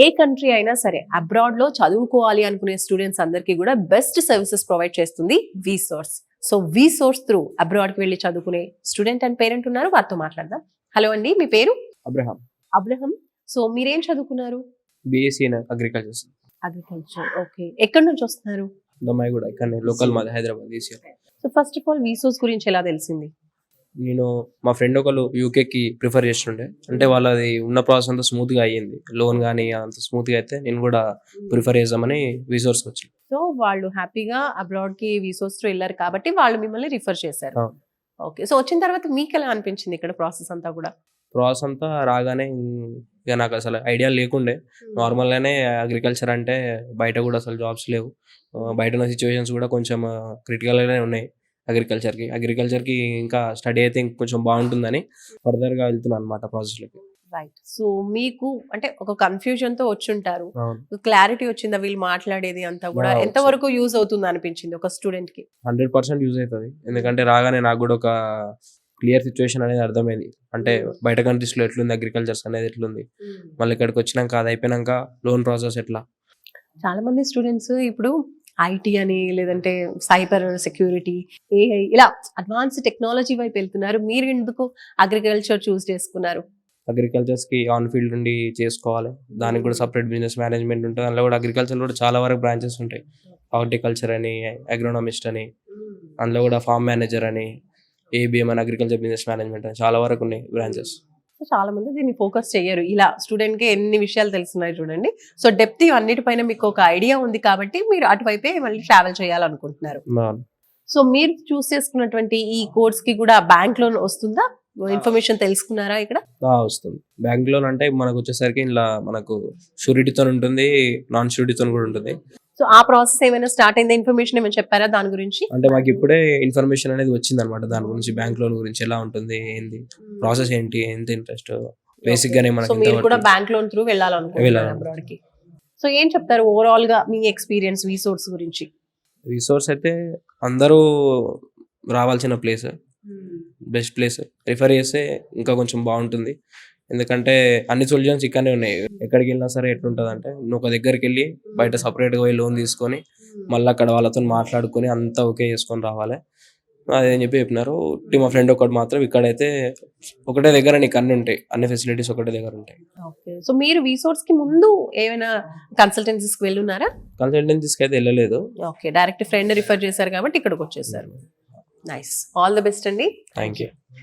ఏ country అయినా సరే abroad లో చదువుకోవాలి అనుకునే స్టూడెంట్స్ అందరికీ కూడా బెస్ట్ సర్వీసెస్ ప్రొవైడ్ చేస్తుంది విసోర్స్. సో విసోర్స్ త్రూ అబ్రాడ్ కి వెళ్ళి చదువుకునే స్టూడెంట్ అండ్ పేరెంట్ ఉన్నారు, వారితో మాట్లాడదాం. హలో అండి, మీ పేరు? అబ్రహాం. అబ్రహం. సో మీరేం చదువుకున్నారు? BSc in agriculture. Agriculture. Okay, ఎక్కడి నుంచి వస్తున్నారు? దమ్మాయి కూడా ఇక్కడ లోకల్ మాది Hyderabad ECR. So first of all విసోర్స్ గురించి ఎలా తెలిసింది? నేను మా ఫ్రెండ్ ఒకళ్ళు యూకేకి ప్రిఫర్ చేస్తుండే, అంటే వాళ్ళది ఉన్న ప్రాసెస్ అంతా స్మూత్ గా అయ్యింది, లోన్ కానీ అంత స్మూత్ గా అయితే నేను కూడా ప్రిఫర్ చేద్దామని విసోర్స్ వచ్చి. సో వాళ్ళు హ్యాపీగా అబ్రాడ్ కి విసోర్స్ తో వెళ్ళారు కాబట్టి వాళ్ళు మిమ్మల్ని రిఫర్ చేశారు. ఓకే, సో వచ్చిన తర్వాత మీకు ఎలా అనిపించింది ఇక్కడ ప్రాసెస్ అంతా కూడా? ప్రాసెస్ అంతా రాగానే ఇక నాకు అసలు ఐడియా లేకుండే. నార్మల్ గానే అగ్రికల్చర్ అంటే బయట కూడా అసలు జాబ్స్ లేవు, బయట ఉన్న సిచ్యువేషన్స్ కూడా కొంచెం క్రిటికల్ గానే ఉన్నాయి అగ్రికల్చర్ కి ఇంకా స్టడీ అయితే కొంచెం బాగుంటుందని ఫర్దర్ గా వెళ్తున్నాను అనమాట ప్రాసెస్ లోకి. రైట్. సో మీకు అంటే ఒక కన్ఫ్యూజన్ తో వచ్చుంటారు, క్లారిటీ వచ్చిందా వీళ్ళు మాట్లాడేది అంతా కూడా? ఎంత వరకు యూజ్ అవుతుంది అనిపించింది ఒక స్టూడెంట్ కి? 100% యూజ్ అవుతుంది, ఎందుకంటే రాగానే నాకు కూడా ఒక క్లియర్ సిచ్యువేషన్ అనేది అర్థమైంది. అంటే బయట కంట్రీస్ లో ఎట్లుంది అగ్రికల్చర్స్ అనేది ఎట్లుంది, మళ్ళీ ఇక్కడికి వచ్చినాక అది అయిపోయినాక లోన్ ప్రాసెస్ ఎట్లా. చాలా మంది స్టూడెంట్స్ ఇప్పుడు ఐటీ అని లేదంటే సైబర్ సెక్యూరిటీ, ఏఐ ఇలా అడ్వాన్స్ టెక్నాలజీ వైపు వెళ్తున్నారు. మీరు ఎందుకు అగ్రికల్చర్ చూస్ చేసుకున్నారు? అగ్రికల్చర్స్ కి ఆన్ ఫీల్డ్ ఉండి చేసుకోవాలి, దానికి కూడా సపరేట్ బిజినెస్ మేనేజ్మెంట్ ఉంటుంది. అందులో కూడా అగ్రికల్చర్ కూడా చాలా వరకు బ్రాంచెస్ ఉంటాయి. హార్టికల్చర్ అని, అగ్రోనమిస్ట్ అని, అందులో కూడా ఫార్మ్ మేనేజర్ అని, ఏబిఎం అని, అగ్రికల్చర్ బిజినెస్ మేనేజ్మెంట్ అని చాలా వరకు ఉన్నాయి బ్రాంచెస్. చాలా మంది దీన్ని ఫోకస్ చేయరు. ఇలా స్టూడెంట్ కి ఎన్ని విషయాలు తెలుస్తున్నాయి చూడండి. సో డెప్త్ అన్నిటిపైన మీకు ఒక ఐడియా ఉంది కాబట్టి మీరు అటువైపే మళ్ళీ ట్రావెల్ చేయాలనుకుంటున్నారు. సో మీరు చూస్ చేసుకున్నటువంటి ఈ కోర్స్ కి కూడా బ్యాంక్ లోన్ వస్తుందా? ఇన్ఫర్మేషన్ తెలుసుకున్నారా ఇక్కడ? వస్తుంది. బ్యాంక్ లోన్ అంటే మనకు వచ్చేసరికి ఇలా మనకు షూరిటీతో ఉంటుంది, నాన్ షూరిటీతో కూడా ఉంటుంది. సో ఆ ప్రాసెస్ ఏమైనా స్టార్ట్ అయిందా? ఇన్ఫర్మేషన్ ఏమైనా చెప్పారా దాని గురించి? అంటే మాకు ఇప్పుడే ఇన్ఫర్మేషన్ అనేది వచ్చింది అనమాట దాని గురించి, బ్యాంక్ లోన్ గురించి ఎలా ఉంటుంది, ఏంది ప్రాసెస్, ఏంటి, ఎంత ఇంట్రెస్ట్, బేసిక్ గానే మనకి. మీరు కూడా బ్యాంక్ లోన్ త్రూ వెళ్ళాలనుకుంటున్నారు అబ్రాడ్ కి. సో ఏం చెప్తారు ఓవరాల్ గా మీ ఎక్స్పీరియన్స్ విసోర్స్ గురించి? విసోర్స్ అయితే అందరూ రావాల్సిన ప్లేస్, బెస్ట్ ప్లేస్. రిఫర్ చేస్తే ఇంకా కొంచెం బాగుంటుంది, ఎందుకంటే అన్ని సొల్యూషన్స్ ఇక్కడనే ఉన్నాయి. ఎక్కడికి వెళ్ళినా సరే ఎట్లుంటుంది అంటే, నువ్వు ఒక దగ్గరికి వెళ్ళి బయట సపరేట్గా పోయి లోన్ తీసుకొని మళ్ళీ అక్కడ వాళ్ళతో మాట్లాడుకొని అంతా ఓకే చేసుకొని రావాలి అదేం చెప్పినారు. మా ఫ్రెండ్ ఒకటి మాత్రం ఇక్కడైతే ఒకటే దగ్గర నీకు అన్ని ఉంటాయి, అన్ని ఫెసిలిటీస్ ఒకటే దగ్గర ఉంటాయి. ఓకే, సో మీరు విసోర్స్ కి ముందు ఏమైనా కన్సల్టెన్సీస్కి వెళ్ళున్నారా? కన్సల్టెన్సీస్కి అయితే వెళ్ళలేదు. ఓకే, డైరెక్ట్ ఫ్రెండ్ రిఫర్ చేశారు కాబట్టి ఇక్కడికి వచ్చేసారు. నైస్, ఆల్ ద బెస్ట్ అండి. Thank you.